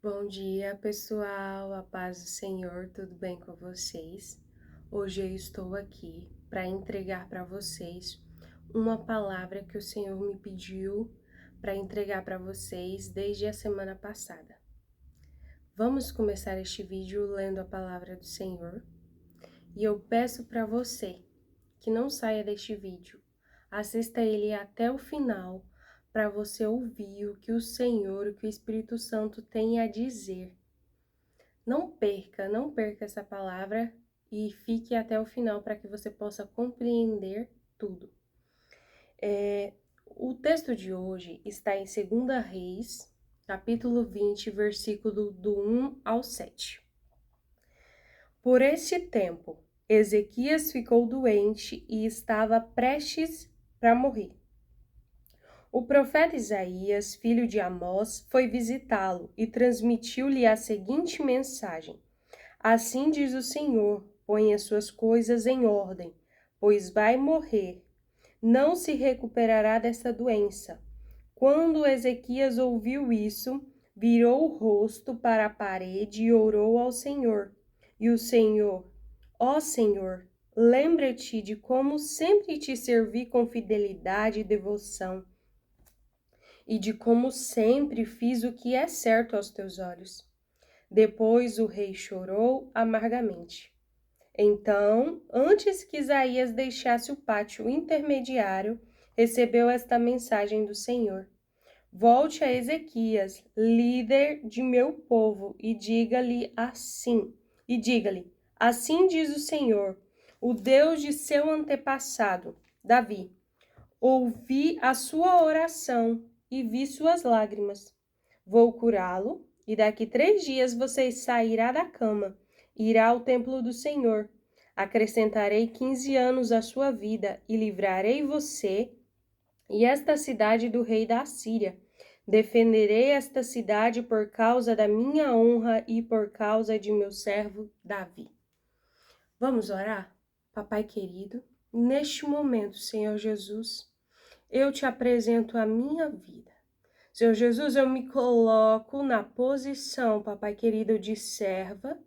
Bom dia, pessoal, a paz do Senhor, tudo bem com vocês? Hoje eu estou aqui para entregar para vocês uma palavra que o Senhor me pediu para entregar para vocês desde a semana passada. Vamos começar este vídeo lendo a palavra do Senhor e eu peço para você que não saia deste vídeo, assista ele até o final para você ouvir o que o Senhor, o que o Espírito Santo tem a dizer. Não perca essa palavra e fique até o final para que você possa compreender tudo. O texto de hoje está em 2 Reis, capítulo 20, versículo do 1 ao 7. Por este tempo, Ezequias ficou doente e estava prestes para morrer. O profeta Isaías, filho de Amós, foi visitá-lo e transmitiu-lhe a seguinte mensagem: Assim diz o Senhor, ponha suas coisas em ordem, pois vai morrer. Não se recuperará dessa doença. Quando Ezequias ouviu isso, virou o rosto para a parede e orou ao Senhor. E o Senhor, ó Senhor, lembra-te de como sempre te servi com fidelidade e devoção, e de como sempre fiz o que é certo aos teus olhos. Depois o rei chorou amargamente. Então, antes que Isaías deixasse o pátio intermediário, recebeu esta mensagem do Senhor: Volte a Ezequias, líder de meu povo, e diga-lhe: assim diz o Senhor, o Deus de seu antepassado, Davi. Ouvi a sua oração e vi suas lágrimas. Vou curá-lo, e daqui 3 dias você sairá da cama, irá ao templo do Senhor. Acrescentarei 15 anos à sua vida e livrarei você e esta cidade do rei da Assíria. Defenderei esta cidade por causa da minha honra e por causa de meu servo Davi. Vamos orar? Papai querido, neste momento, Senhor Jesus, eu te apresento a minha vida. Senhor Jesus, eu me coloco na posição, papai querido, de serva.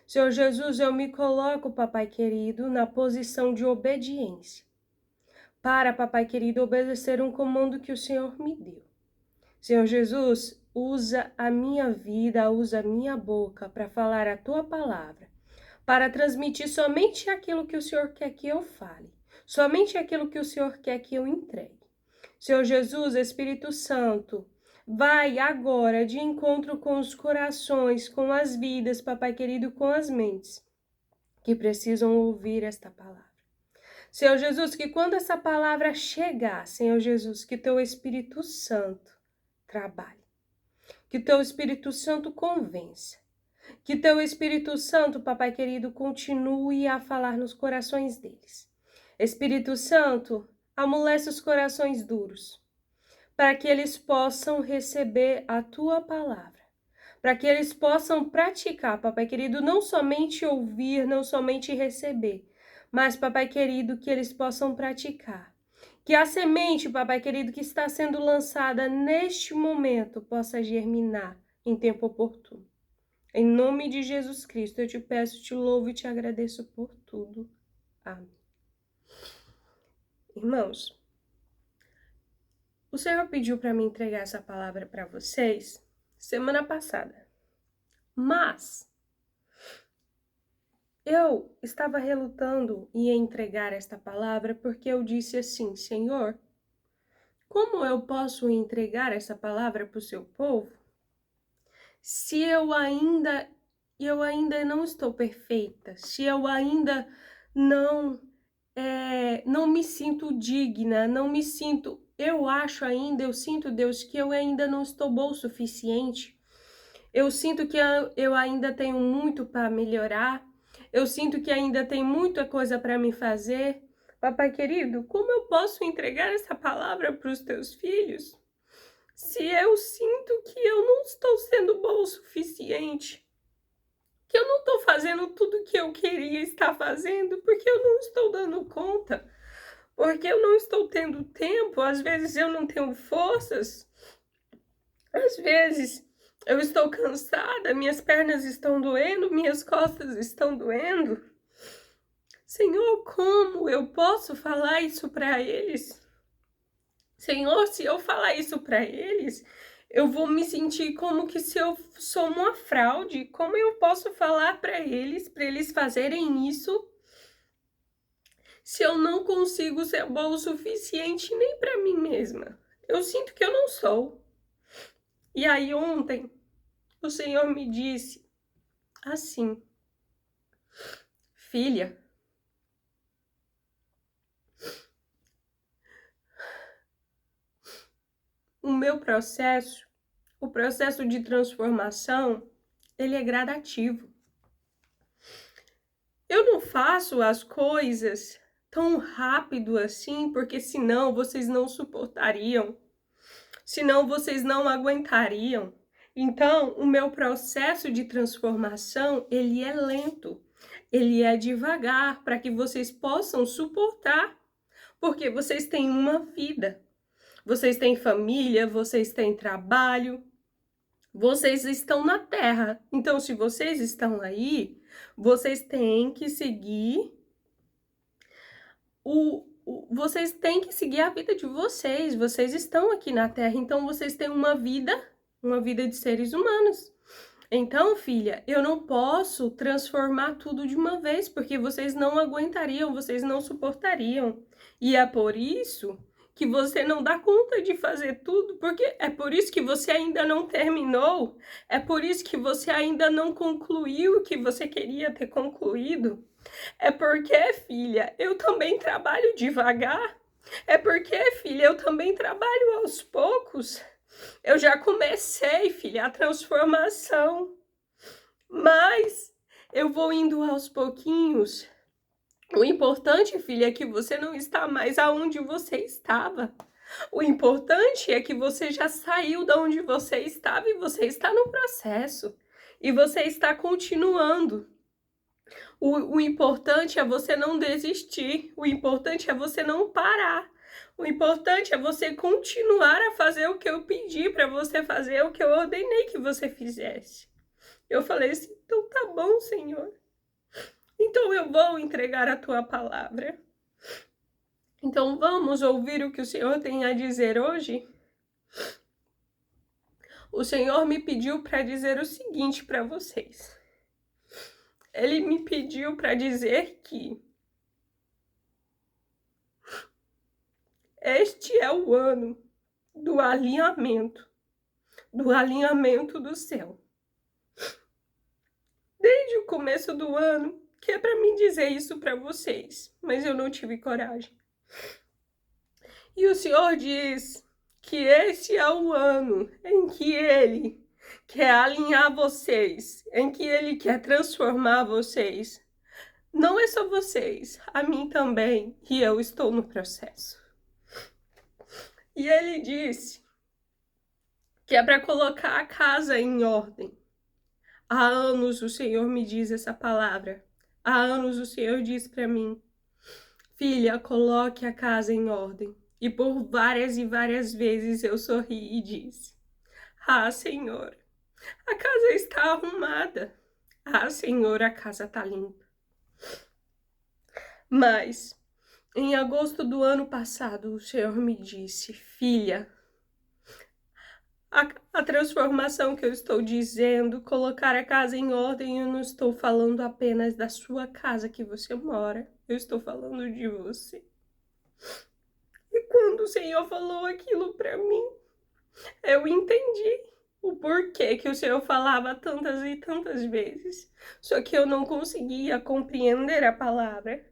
Senhor Jesus, eu me coloco, papai querido, na posição de obediência. Para, papai querido, obedecer um comando que o Senhor me deu. Senhor Jesus, usa a minha vida, usa a minha boca para falar a tua palavra, para transmitir somente aquilo que o Senhor quer que eu fale, somente aquilo que o Senhor quer que eu entregue. Senhor Jesus, Espírito Santo, vai agora de encontro com os corações, com as vidas, papai querido, com as mentes que precisam ouvir esta palavra. Senhor Jesus, que quando essa palavra chegar, Senhor Jesus, que teu Espírito Santo trabalhe, que teu Espírito Santo convença, que teu Espírito Santo, papai querido, continue a falar nos corações deles. Espírito Santo, amolece os corações duros, para que eles possam receber a tua palavra, para que eles possam praticar, papai querido, não somente ouvir, não somente receber, mas, papai querido, que eles possam praticar. Que a semente, papai querido, que está sendo lançada neste momento possa germinar em tempo oportuno. Em nome de Jesus Cristo, eu te peço, te louvo e te agradeço por tudo. Amém. Irmãos, o Senhor pediu para mim entregar essa palavra para vocês semana passada, mas eu estava relutando em entregar esta palavra porque eu disse assim: Senhor, como eu posso entregar essa palavra para o seu povo se eu ainda não estou perfeita, se eu ainda não me sinto digna, não me sinto, eu sinto, Deus, que eu ainda não estou boa o suficiente. Eu sinto que eu ainda tenho muito para melhorar. Eu sinto que ainda tem muita coisa para me fazer. Papai querido, como eu posso entregar essa palavra para os teus filhos se eu sinto que eu não estou sendo boa o suficiente? Que eu não estou fazendo tudo que eu queria estar fazendo, porque eu não estou dando conta, porque eu não estou tendo tempo, às vezes eu não tenho forças, às vezes Eu estou cansada, minhas pernas estão doendo, minhas costas estão doendo. Senhor, como eu posso falar isso para eles? Senhor, se eu falar isso para eles, eu vou me sentir como que se eu sou uma fraude. Como eu posso falar para eles fazerem isso, se eu não consigo ser boa o suficiente nem para mim mesma? Eu sinto que eu não sou. E aí ontem, o Senhor me disse assim: filha, o processo de transformação, ele é gradativo. Eu não faço as coisas tão rápido assim, porque senão vocês não suportariam, senão vocês não aguentariam. Então, o meu processo de transformação, ele é lento, ele é devagar, para que vocês possam suportar, porque vocês têm uma vida. Vocês têm família, vocês têm trabalho, vocês estão na terra. Então, se vocês estão aí, vocês têm que seguir vocês têm que seguir a vida de vocês. Vocês estão aqui na terra, então vocês têm uma vida de seres humanos. Então, filha, eu não posso transformar tudo de uma vez, porque vocês não aguentariam, vocês não suportariam. E é por isso que você não dá conta de fazer tudo, porque é por isso que você ainda não terminou, é por isso que você ainda não concluiu o que você queria ter concluído. É porque, filha, eu também trabalho devagar. É porque, filha, eu também trabalho aos poucos. Eu já comecei, filha, a transformação, mas eu vou indo aos pouquinhos. O importante, filha, é que você não está mais aonde você estava. O importante é que você já saiu de onde você estava e você está no processo. E você está continuando. O importante é você não desistir. O importante é você não parar. O importante é você continuar a fazer o que eu pedi para você fazer, o que eu ordenei que você fizesse. Eu falei assim, então tá bom, Senhor. Então eu vou entregar a tua palavra. Então vamos ouvir o que o Senhor tem a dizer hoje? O Senhor me pediu para dizer o seguinte para vocês. Ele me pediu para dizer que este é o ano do alinhamento do céu. Desde o começo do ano, que é para mim dizer isso para vocês, mas eu não tive coragem. E o Senhor diz que esse é o ano em que Ele quer alinhar vocês, em que Ele quer transformar vocês. Não é só vocês, a mim também, e eu estou no processo. E Ele disse que é para colocar a casa em ordem. Há anos o Senhor me diz essa palavra. Há anos o Senhor diz para mim, filha, coloque a casa em ordem. E por várias e várias vezes eu sorri e disse, ah, Senhor, a casa está arrumada. Ah, Senhor, a casa está limpa. Mas, em agosto do ano passado, o Senhor me disse, filha, a transformação que eu estou dizendo, colocar a casa em ordem, eu não estou falando apenas da sua casa que você mora, eu estou falando de você. E quando o Senhor falou aquilo para mim, eu entendi o porquê que o Senhor falava tantas e tantas vezes, só que eu não conseguia compreender a palavra.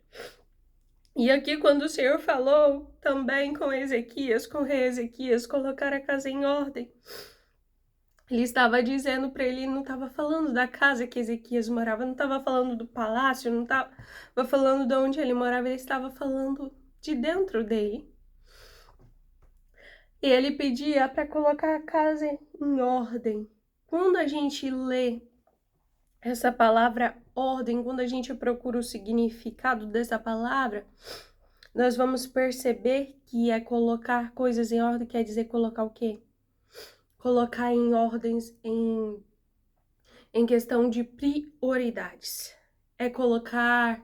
E aqui quando o Senhor falou também com Ezequias, com o rei Ezequias, colocar a casa em ordem, ele estava dizendo para ele, não estava falando da casa que Ezequias morava, não estava falando do palácio, não estava falando de onde ele morava, ele estava falando de dentro dele. E ele pedia para colocar a casa em ordem. Quando a gente lê essa palavra ordem, quando a gente procura o significado dessa palavra, nós vamos perceber que colocar coisas em ordem quer dizer colocar o quê? colocar em ordens, em questão de prioridades. É colocar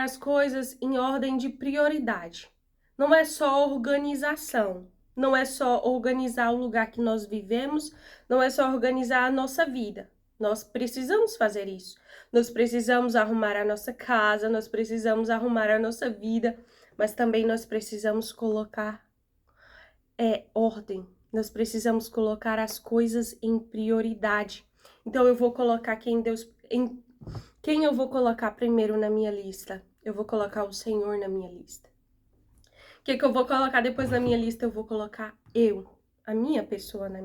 as coisas em ordem de prioridade. Não é só organização, não é só organizar o lugar que nós vivemos, não é só organizar a nossa vida. Nós precisamos fazer isso. Nós precisamos arrumar a nossa casa, nós precisamos arrumar a nossa vida, mas também nós precisamos colocar ordem. Nós precisamos colocar as coisas em prioridade. Então eu vou colocar quem eu vou colocar primeiro na minha lista? Eu vou colocar o Senhor na minha lista. O que eu vou colocar depois na minha lista? Eu vou colocar a minha pessoa na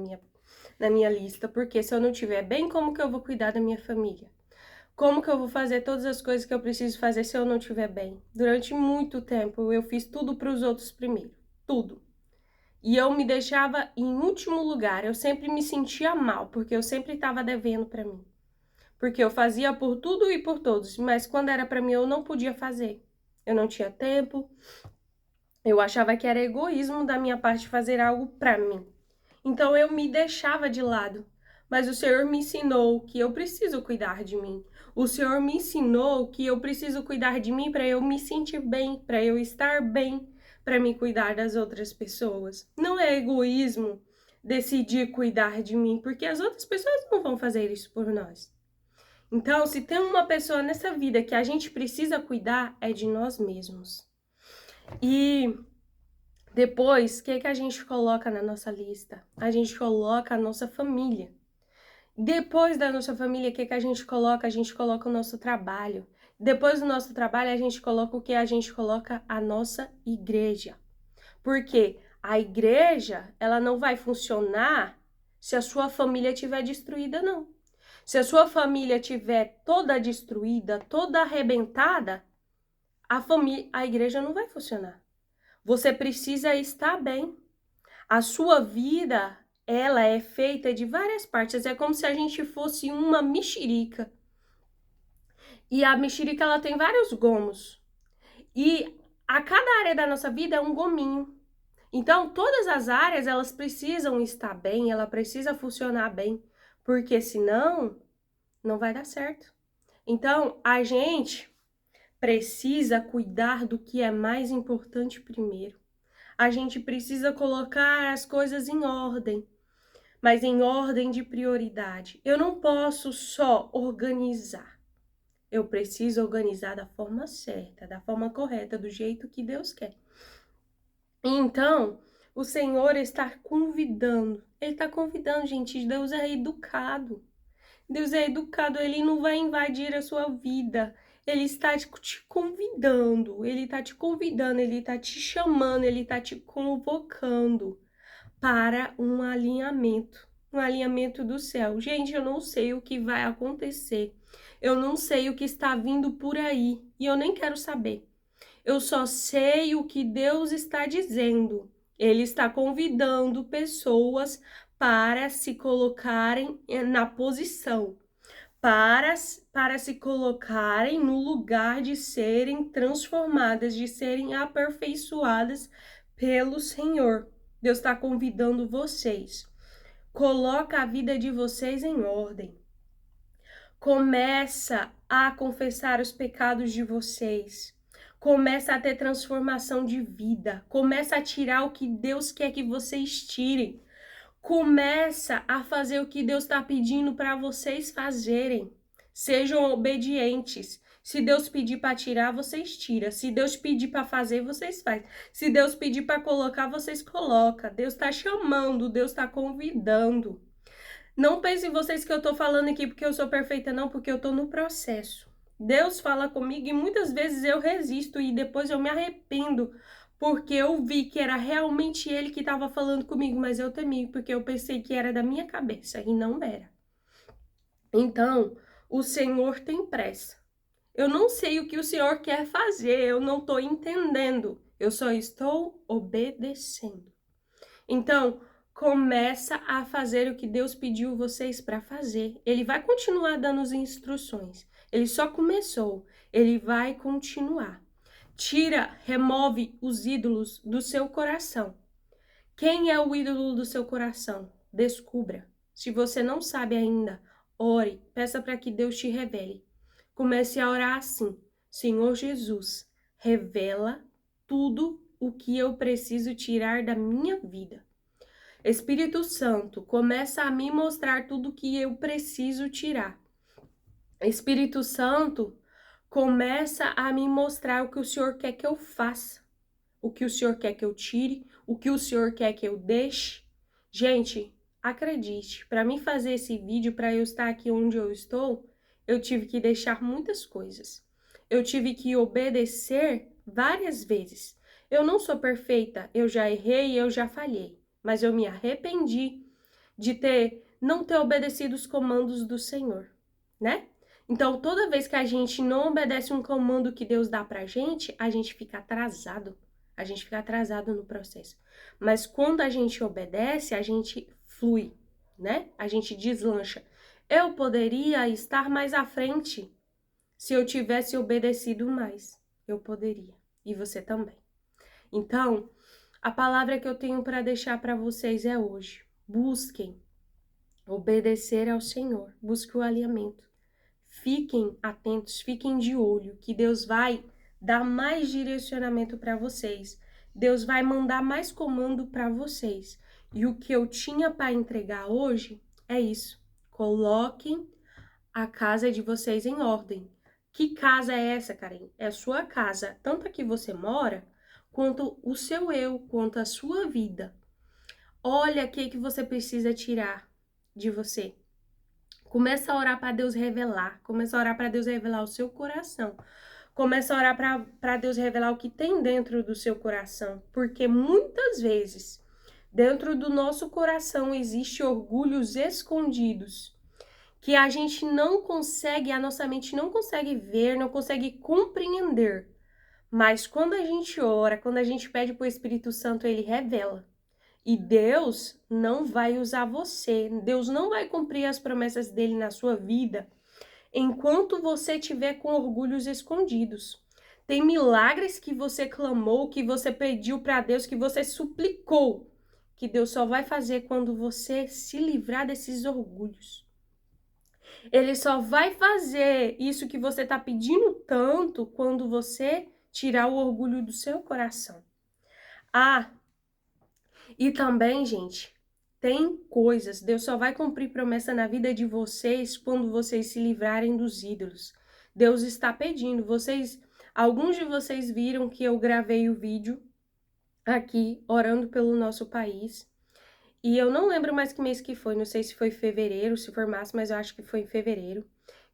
minha lista. Porque se eu não estiver bem, como que eu vou cuidar da minha família? Como que eu vou fazer todas as coisas que eu preciso fazer se eu não estiver bem? Durante muito tempo, eu fiz tudo para os outros primeiro. Tudo. E eu me deixava em último lugar. Eu sempre me sentia mal, porque eu sempre estava devendo para mim. Porque eu fazia por tudo e por todos, mas quando era para mim eu não podia fazer. Eu não tinha tempo. Eu achava que era egoísmo da minha parte fazer algo para mim. Então eu me deixava de lado. Mas o Senhor me ensinou que eu preciso cuidar de mim. O Senhor me ensinou que eu preciso cuidar de mim para eu me sentir bem, para eu estar bem, para me cuidar das outras pessoas. Não é egoísmo decidir cuidar de mim, porque as outras pessoas não vão fazer isso por nós. Então, se tem uma pessoa nessa vida que a gente precisa cuidar, é de nós mesmos. E depois, o que a gente coloca na nossa lista? A gente coloca a nossa família. Depois da nossa família, o que a gente coloca? A gente coloca o nosso trabalho. Depois do nosso trabalho, a gente coloca o que? A gente coloca a nossa igreja. Porque a igreja, ela não vai funcionar se a sua família estiver destruída, não. Se a sua família estiver toda destruída, toda arrebentada, a igreja não vai funcionar. Você precisa estar bem. A sua vida, ela é feita de várias partes. É como se a gente fosse uma mexerica. E a mexerica, ela tem vários gomos. E a cada área da nossa vida é um gominho. Então, todas as áreas, elas precisam estar bem, ela precisa funcionar bem. Porque senão, não vai dar certo. Então, a gente precisa cuidar do que é mais importante primeiro. A gente precisa colocar as coisas em ordem, mas em ordem de prioridade. Eu não posso só organizar. Eu preciso organizar da forma certa, da forma correta, do jeito que Deus quer. Então, o Senhor está convidando. Ele está convidando, gente. Deus é educado. Deus é educado, ele não vai invadir a sua vida. Ele está te convidando, ele está te convidando, ele está te chamando, ele está te convocando para um alinhamento do céu. Gente, eu não sei o que vai acontecer. Eu não sei o que está vindo por aí e eu nem quero saber. Eu só sei o que Deus está dizendo. Ele está convidando pessoas para se colocarem na posição, para se colocarem no lugar de serem transformadas, de serem aperfeiçoadas pelo Senhor. Deus está convidando vocês. Coloca a vida de vocês em ordem. Começa a confessar os pecados de vocês. Começa a ter transformação de vida. Começa a tirar o que Deus quer que vocês tirem. Começa a fazer o que Deus está pedindo para vocês fazerem. Sejam obedientes. Se Deus pedir para tirar, vocês tiram. Se Deus pedir para fazer, vocês fazem. Se Deus pedir para colocar, vocês colocam. Deus está chamando, Deus está convidando. Não pensem vocês que eu tô falando aqui porque eu sou perfeita, não, porque eu tô no processo. Deus fala comigo e muitas vezes eu resisto e depois eu me arrependo, porque eu vi que era realmente Ele que estava falando comigo, mas eu temi, porque eu pensei que era da minha cabeça e não era. Então, o Senhor tem pressa. Eu não sei o que o Senhor quer fazer, eu não tô entendendo, eu só estou obedecendo. Então, começa a fazer o que Deus pediu vocês para fazer. Ele vai continuar dando as instruções. Ele só começou, ele vai continuar. Remove os ídolos do seu coração. Quem é o ídolo do seu coração? Descubra. Se você não sabe ainda, ore, peça para que Deus te revele. Comece a orar assim: Senhor Jesus, revela tudo o que eu preciso tirar da minha vida. Espírito Santo, começa a me mostrar tudo o que eu preciso tirar. Espírito Santo, começa a me mostrar o que o Senhor quer que eu faça, o que o Senhor quer que eu tire, o que o Senhor quer que eu deixe. Gente, acredite, para mim fazer esse vídeo, para eu estar aqui onde eu estou, eu tive que deixar muitas coisas. Eu tive que obedecer várias vezes. Eu não sou perfeita, eu já errei, eu já falhei, mas eu me arrependi de não ter obedecido os comandos do Senhor, né? Então, toda vez que a gente não obedece um comando que Deus dá pra gente, a gente fica atrasado. A gente fica atrasado no processo. Mas quando a gente obedece, a gente flui, né? A gente deslancha. Eu poderia estar mais à frente se eu tivesse obedecido mais. Eu poderia. E você também. Então, a palavra que eu tenho para deixar para vocês é hoje. Busquem obedecer ao Senhor. Busque o alinhamento. Fiquem atentos, fiquem de olho, que Deus vai dar mais direcionamento para vocês. Deus vai mandar mais comando para vocês. E o que eu tinha para entregar hoje é isso. Coloquem a casa de vocês em ordem. Que casa é essa, Karen? É a sua casa, tanto a que você mora, quanto o seu eu, quanto a sua vida. Olha o que você precisa tirar de você. Começa a orar para Deus revelar. Começa a orar para Deus revelar o seu coração. Começa a orar para Deus revelar o que tem dentro do seu coração. Porque muitas vezes, dentro do nosso coração, existe orgulhos escondidos. Que a gente não consegue, a nossa mente não consegue ver, não consegue compreender. Mas quando a gente ora, quando a gente pede para o Espírito Santo, ele revela. E Deus não vai usar você, Deus não vai cumprir as promessas dele na sua vida enquanto você tiver com orgulhos escondidos. Tem milagres que você clamou, que você pediu para Deus, que você suplicou, que Deus só vai fazer quando você se livrar desses orgulhos. Ele só vai fazer isso que você está pedindo tanto quando você tirar o orgulho do seu coração. E também, gente, tem coisas, Deus só vai cumprir promessa na vida de vocês quando vocês se livrarem dos ídolos. Deus está pedindo, alguns de vocês viram que eu gravei o vídeo aqui, orando pelo nosso país. E eu não lembro mais que mês que foi, não sei se foi fevereiro, se for março, mas eu acho que foi em fevereiro,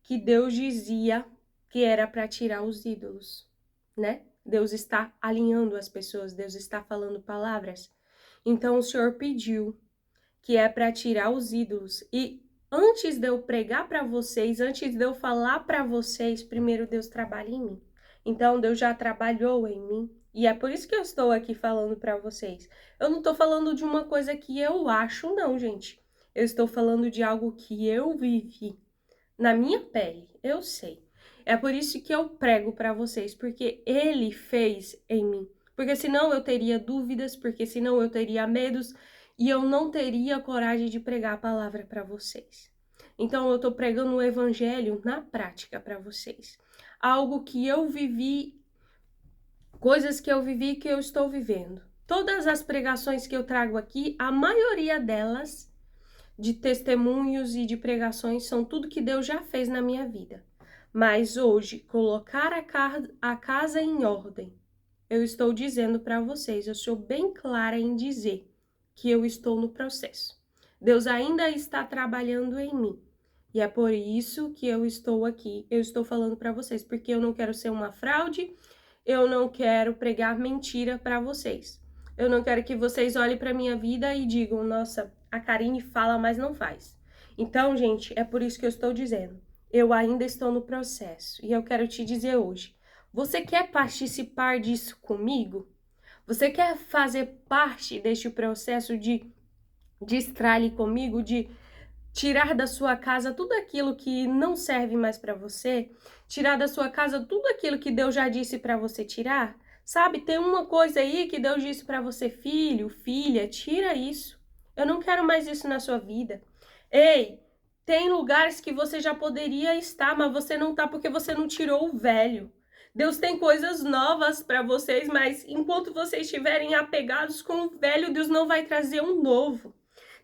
que Deus dizia que era para tirar os ídolos, né? Deus está alinhando as pessoas, Deus está falando palavras. Então, o Senhor pediu que é para tirar os ídolos. E antes de eu pregar para vocês, antes de eu falar para vocês, primeiro Deus trabalha em mim. Então, Deus já trabalhou em mim. E é por isso que eu estou aqui falando para vocês. Eu não estou falando de uma coisa que eu acho, não, gente. Eu estou falando de algo que eu vivi na minha pele. Eu sei. É por isso que eu prego para vocês, porque Ele fez em mim. Porque senão eu teria dúvidas, porque senão eu teria medos e eu não teria coragem de pregar a palavra para vocês. Então eu tô pregando o evangelho na prática para vocês. Algo que eu vivi, coisas que eu vivi que eu estou vivendo. Todas as pregações que eu trago aqui, a maioria delas, de testemunhos e de pregações, são tudo que Deus já fez na minha vida. Mas hoje, colocar a casa em ordem, eu estou dizendo para vocês, eu sou bem clara em dizer que eu estou no processo. Deus ainda está trabalhando em mim. E é por isso que eu estou aqui. Eu estou falando para vocês, porque eu não quero ser uma fraude, eu não quero pregar mentira para vocês. Eu não quero que vocês olhem para minha vida e digam, nossa, a Karine fala, mas não faz. Então, gente, é por isso que eu estou dizendo. Eu ainda estou no processo. E eu quero te dizer hoje, você quer participar disso comigo? Você quer fazer parte deste processo de estrale comigo, de tirar da sua casa tudo aquilo que não serve mais para você? Tirar da sua casa tudo aquilo que Deus já disse para você tirar? Sabe, tem uma coisa aí que Deus disse para você, filho, filha, tira isso. Eu não quero mais isso na sua vida. Ei, tem lugares que você já poderia estar, mas você não tá porque você não tirou o velho. Deus tem coisas novas para vocês, mas enquanto vocês estiverem apegados com o velho, Deus não vai trazer um novo.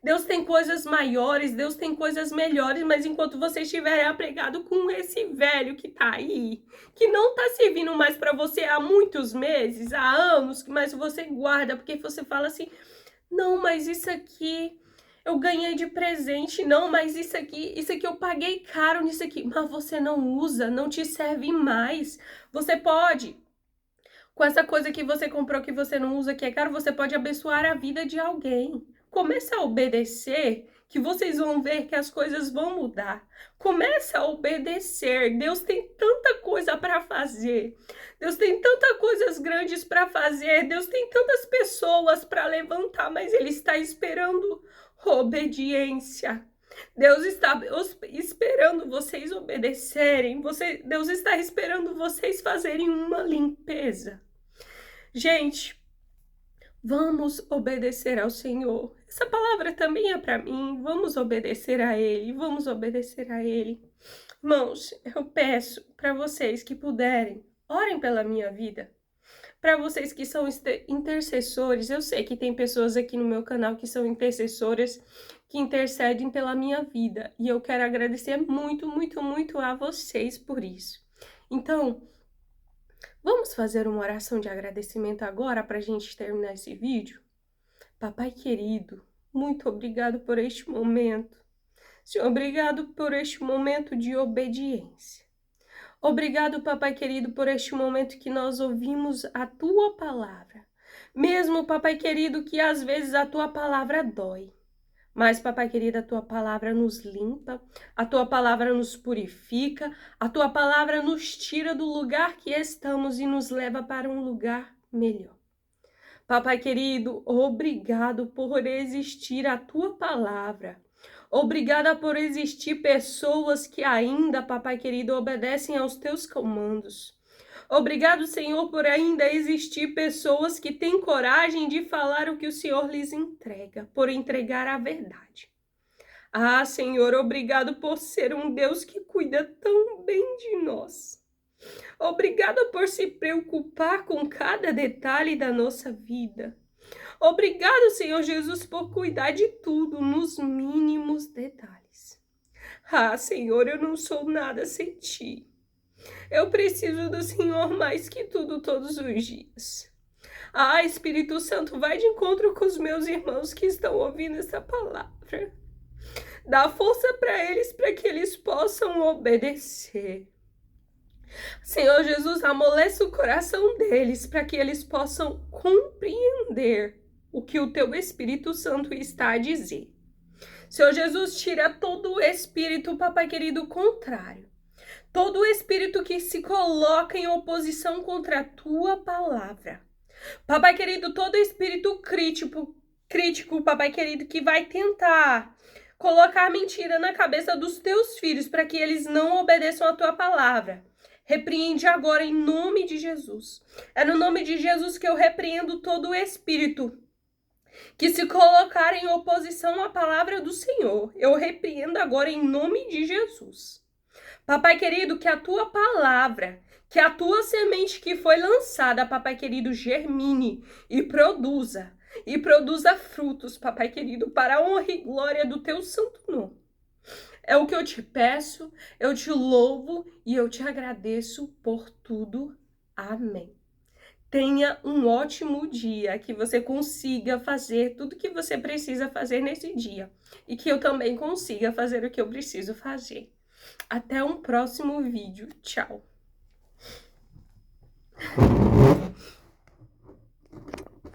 Deus tem coisas maiores, Deus tem coisas melhores, mas enquanto você estiver apegado com esse velho que tá aí, que não tá servindo mais para você há muitos meses, há anos, mas você guarda, porque você fala assim, não, mas isso aqui eu ganhei de presente, não, mas isso aqui eu paguei caro nisso aqui, mas você não usa, não te serve mais. Você pode, com essa coisa que você comprou que você não usa, que é caro, você pode abençoar a vida de alguém. Começa a obedecer, que vocês vão ver que as coisas vão mudar. Começa a obedecer. Deus tem tanta coisa para fazer. Deus tem tantas coisas grandes para fazer. Deus tem tantas pessoas para levantar, mas Ele está esperando obediência. Deus está esperando vocês obedecerem. Deus está esperando vocês fazerem uma limpeza. Gente, vamos obedecer ao Senhor. Essa palavra também é para mim. Vamos obedecer a Ele. Vamos obedecer a Ele. Irmãos, eu peço para vocês que puderem, orem pela minha vida. Para vocês que são intercessores, eu sei que tem pessoas aqui no meu canal que são intercessoras, que intercedem pela minha vida. E eu quero agradecer muito, muito, muito a vocês por isso. Então, vamos fazer uma oração de agradecimento agora para a gente terminar esse vídeo? Papai querido, muito obrigado por este momento. Senhor, obrigado por este momento de obediência. Obrigado, papai querido, por este momento que nós ouvimos a tua palavra. Mesmo, papai querido, que às vezes a tua palavra dói. Mas, papai querido, a tua palavra nos limpa, a tua palavra nos purifica, a tua palavra nos tira do lugar que estamos e nos leva para um lugar melhor. Papai querido, obrigado por existir a tua palavra. Obrigada por existir pessoas que ainda, papai querido, obedecem aos teus comandos. Obrigado, Senhor, por ainda existir pessoas que têm coragem de falar o que o Senhor lhes entrega, por entregar a verdade. Ah, Senhor, obrigado por ser um Deus que cuida tão bem de nós. Obrigado por se preocupar com cada detalhe da nossa vida. Obrigado, Senhor Jesus, por cuidar de tudo nos mínimos detalhes. Ah, Senhor, eu não sou nada sem Ti. Eu preciso do Senhor mais que tudo todos os dias. Ah, Espírito Santo, vai de encontro com os meus irmãos que estão ouvindo essa palavra. Dá força para eles, para que eles possam obedecer. Senhor Jesus, amolece o coração deles, para que eles possam compreender o que o Teu Espírito Santo está a dizer. Senhor Jesus, tira todo o espírito, papai querido, contrário. Todo o espírito que se coloca em oposição contra a Tua palavra. Papai querido, todo espírito crítico, papai querido, que vai tentar colocar mentira na cabeça dos Teus filhos para que eles não obedeçam a Tua palavra. Repreende agora em nome de Jesus. É no nome de Jesus que eu repreendo todo o espírito que se colocar em oposição à palavra do Senhor. Eu repreendo agora em nome de Jesus. Papai querido, que a tua palavra, que a tua semente que foi lançada, papai querido, germine e produza frutos, papai querido, para a honra e glória do teu santo nome. É o que eu te peço, eu te louvo e eu te agradeço por tudo. Amém. Tenha um ótimo dia, que você consiga fazer tudo que você precisa fazer nesse dia e que eu também consiga fazer o que eu preciso fazer. Até um próximo vídeo. Tchau!